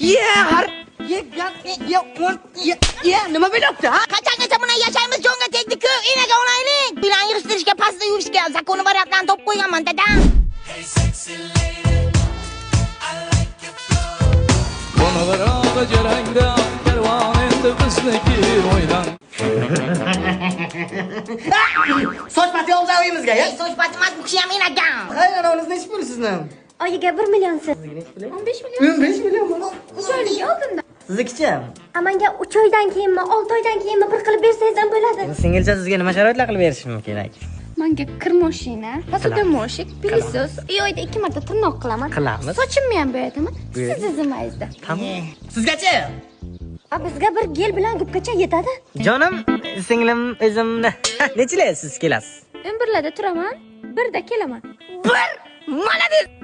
har nima bo'lyapti, ha? Qachongacha buni yashaymiz, jonga tegdik-ku. Enaga olaylik. Bilan yurishtirishga, pastda yurishga zakoni variantlarni topib qo'yganman, dadam. Bana beraber cerengde kervan endi bizniki o'ylan. Soch pati olib uyimizga, ya? Soch patimas bu kishi ham enagam. Qayerdan olasiz, nechi pul sizni? Oyiga 1 million siz. 15 million. 15 million mi? 3 oylik oldinda. Siznikichi? Amanga 3 oydan keyinmi, 6 oydan keyinmi bir qilib bersangiz ham bo'ladi. Singilcha sizga nima sharoitlar qilib berishim kerak? Menga kir mashina, posudamosik, pilisos, oyda 2 marta tirnoq qilaman. Qilamiz. Sochimni ham bo'yataman. Siz zimangizda. Tamam. Sizgachi? Bizga bir gel bilan gubgacha yetadi. Jonim, singlim o'zimni. Nechilar siz kelasiz? 11larda turaman, 1da kelaman. Molodets.